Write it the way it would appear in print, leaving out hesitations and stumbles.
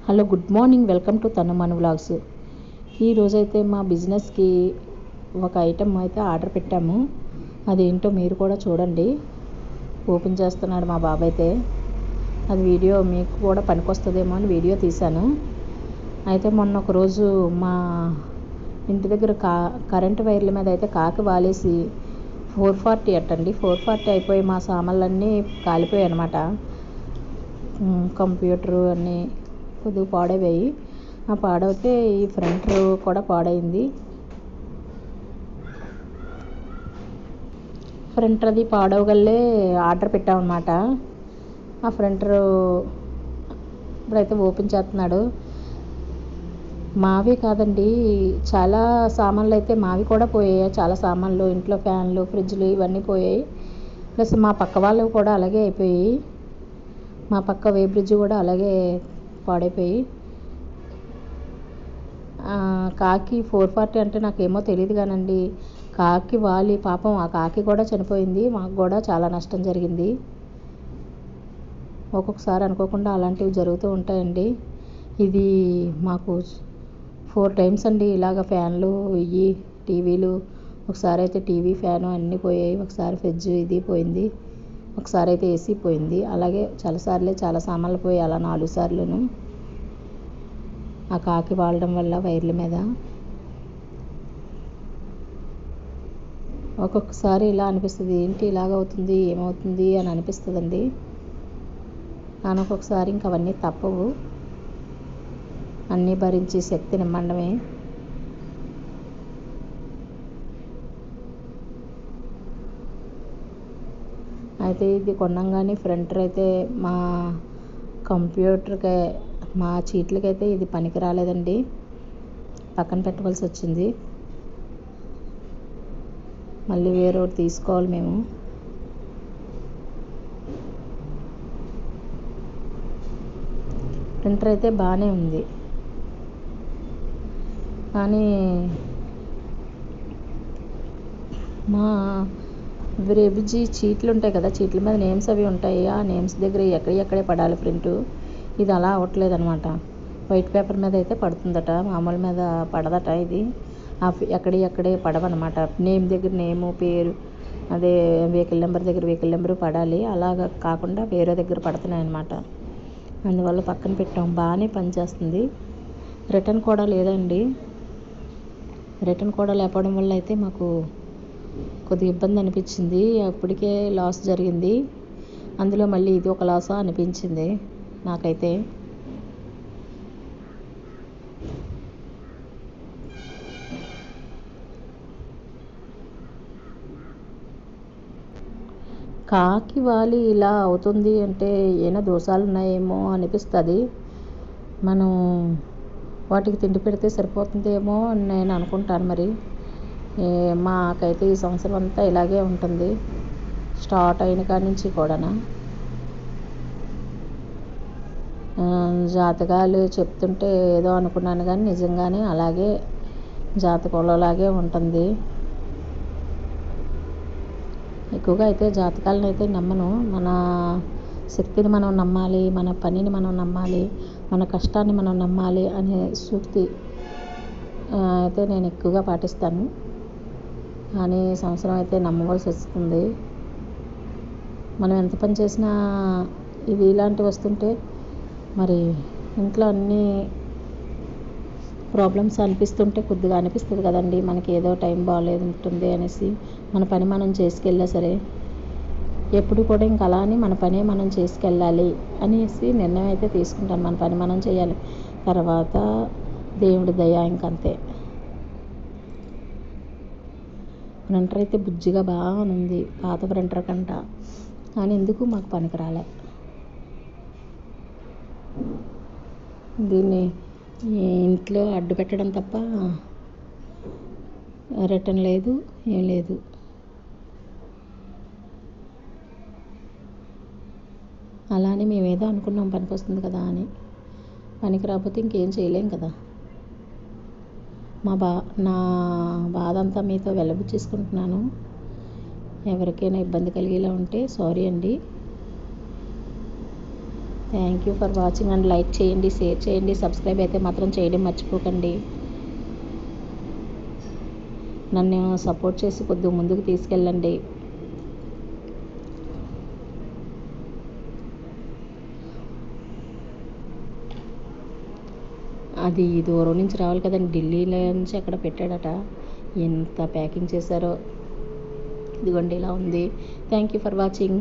Hello, good morning. Welcome to Tanumanu vlogs. ఈరోజైతే మా బిజినెస్కి ఒక ఐటెం అయితే ఆర్డర్ పెట్టాము. అదేంటో మీరు కూడా చూడండి. ఓపెన్ చేస్తున్నాడు మా బాబాయ్ అయితే. అది వీడియో మీకు కూడా పనికొస్తుందేమో అని వీడియో తీశాను. అయితే మొన్న ఒకరోజు మా ఇంటి దగ్గర కరెంటు వైర్ల మీద అయితే కాకి వాలేసి 440 అట్టండి. 440 అయిపోయి మా సామాన్లన్నీ కాలిపోయాయి అన్నమాట. కంప్యూటరు అన్నీ కొద్దిగా పాడైపోయి, ఆ పాడైతే ఈ ఫ్రంట్ కూడా పాడైంది. ఫ్రంట్ అది పాడవగల్లే ఆర్డర్ పెట్టామన్నమాట. ఆ ఫ్రంట్ ఇప్పుడైతే ఓపెన్ చేస్తున్నాడు. మావి కాదండి, చాలా సామాన్లు అయితే మావి కూడా పోయాయి. చాలా సామాన్లు, ఇంట్లో ఫ్యాన్లు, ఫ్రిడ్జ్లు ఇవన్నీ పోయాయి. ప్లస్ మా పక్క వాళ్ళు కూడా అలాగే అయిపోయి, మా పక్క వే బ్రిడ్జ్ కూడా అలాగే పాడైపోయి. కాకి 440 అంటే నాకేమో తెలియదు కానండి, కాకి వాలి పాపం ఆ కాకి కూడా చనిపోయింది. మాకు కూడా చాలా నష్టం జరిగింది. ఒక్కొక్కసారి అనుకోకుండా అలాంటివి జరుగుతూ ఉంటాయండి. ఇది మాకు 4 టైమ్స్ అండి ఇలాగ ఫ్యాన్లు ఇవి టీవీలు. ఒకసారి అయితే టీవీ ఫ్యాను అన్నీ పోయాయి. ఒకసారి ఫ్రిడ్జ్ ఇది పోయింది. ఒకసారి అయితే ఏసీ పోయింది. అలాగే చాలా సామాన్లు పోయాయి. అలా 4 సార్లును ఆ కాకి వాడడం వల్ల వైర్ల మీద. ఒక్కొక్కసారి ఇలా అనిపిస్తుంది, ఏంటి ఇలాగ అవుతుంది, ఏమవుతుంది అని అనిపిస్తుందండి. కానీ ఒక్కొక్కసారి ఇంక అవన్నీ తప్పవు, అన్నీ భరించి శక్తి నిమ్మడమే. అయితే ఇది కొనంగానే ఫ్రంట్ అయితే మా కంప్యూటర్కి, మా చీట్లకైతే ఇది పనికి రాలేదండి. పక్కన పెట్టవలసి వచ్చింది. మళ్ళీ వేరే ఒకటి తీసుకోవాలి మేము. ప్రింటర్ అయితే బాగానే ఉంది, కానీ మా బ్రిడ్జి చీట్లు ఉంటాయి కదా, చీట్ల మీద నేమ్స్ అవి ఉంటాయి. ఆ నేమ్స్ దగ్గర ఎక్కడే పడాలి ప్రింటు. ఇది అలా అవ్వట్లేదు అనమాట. వైట్ పేపర్ మీద అయితే పడుతుందట, మామూలు మీద పడదట. ఇది ఎక్కడే పడవన్నమాట. నేమ్ దగ్గర నేము, పేరు, అదే వెహికల్ నెంబర్ దగ్గర వెహికల్ నెంబరు పడాలి. అలాగా కాకుండా వేరే దగ్గర పడుతున్నాయి అన్నమాట. అందువల్ల పక్కన పెట్టాం. బాగానే పనిచేస్తుంది. రిటర్న్ కూడా లేదండి. రిటర్న్ కూడా లేకపోవడం వల్ల అయితే మాకు కొద్దిగా ఇబ్బంది అనిపించింది. అప్పటికే లాస్ జరిగింది, అందులో మళ్ళీ ఇది ఒక లాసా అనిపించింది నాకైతే. కాకి వాలి ఇలా అవుతుంది అంటే ఏమైనా దోషాలు ఉన్నాయేమో అనిపిస్తుంది. మనం వాటికి తిండి పెడితే సరిపోతుందేమో అని నేను అనుకుంటాను. మరి మాకైతే ఈ సంవత్సరం అంతా ఇలాగే ఉంటుంది, స్టార్ట్ అయిన కాడి నుంచి కూడా. జాతకాలు చెప్తుంటే ఏదో అనుకున్నాను, కానీ నిజంగానే అలాగే జాతకంలోలాగే ఉంటుంది. ఎక్కువగా అయితే జాతకాలను అయితే నమ్మను. మన శక్తిని మనం నమ్మాలి, మన పనిని మనం నమ్మాలి, మన కష్టాన్ని మనం నమ్మాలి అనే సూక్తి అయితే నేను ఎక్కువగా పాటిస్తాను. కానీ సంవత్సరం అయితే నమ్మవలసి వస్తుంది. మనం ఎంత పని చేసినా ఇది ఇలాంటివి వస్తుంటే మరి ఇంట్లో అన్నీ ప్రాబ్లమ్స్ అనిపిస్తుంటే కొద్దిగా అనిపిస్తుంది కదండి, మనకి ఏదో టైం బాగాలేదు ఉంటుంది అనేసి. మన పని మనం చేసుకెళ్ళా సరే, ఎప్పుడు కూడా ఇంకా అలా అని మన పనే మనం చేసుకెళ్ళాలి అనేసి నిర్ణయం అయితే తీసుకుంటాను. మన పని మనం చేయాలి, తర్వాత దేవుడి దయ ఇంకంతే. ప్రింటర్ అయితే బుజ్జిగా బాగా ఉంది, పాత ప్రింటర్ కంట. కానీ ఎందుకు మాకు పనికి రాలే. దీన్ని ఇంట్లో అడ్డు పెట్టడం తప్ప రిటర్న్ లేదు, ఏం లేదు. అలానే మేమేదో అనుకున్నాం పనికి వస్తుంది కదా అని. పనికి రాకపోతే ఇంకేం చేయలేం కదా. నా బాధ అంతా మీతో వెల్లబుచ్చేసుకుంటున్నాను. ఎవరికైనా ఇబ్బంది కలిగేలా ఉంటే సారీ అండి. Thank you for watching and like చేయండి, షేర్ చేయండి, సబ్స్క్రైబ్ అయితే మాత్రం చేయడం మర్చిపోకండి. నన్ను సపోర్ట్ చేసి కొద్దిగా ముందుకు తీసుకెళ్ళండి. అది దూరం నుంచి రావాలి కదండి, ఢిల్లీలో నుంచి అక్కడ పెట్టాడట. ఎంత ప్యాకింగ్ చేశారో. ఇదిగోండి ఇలా ఉంది. Thank you for watching.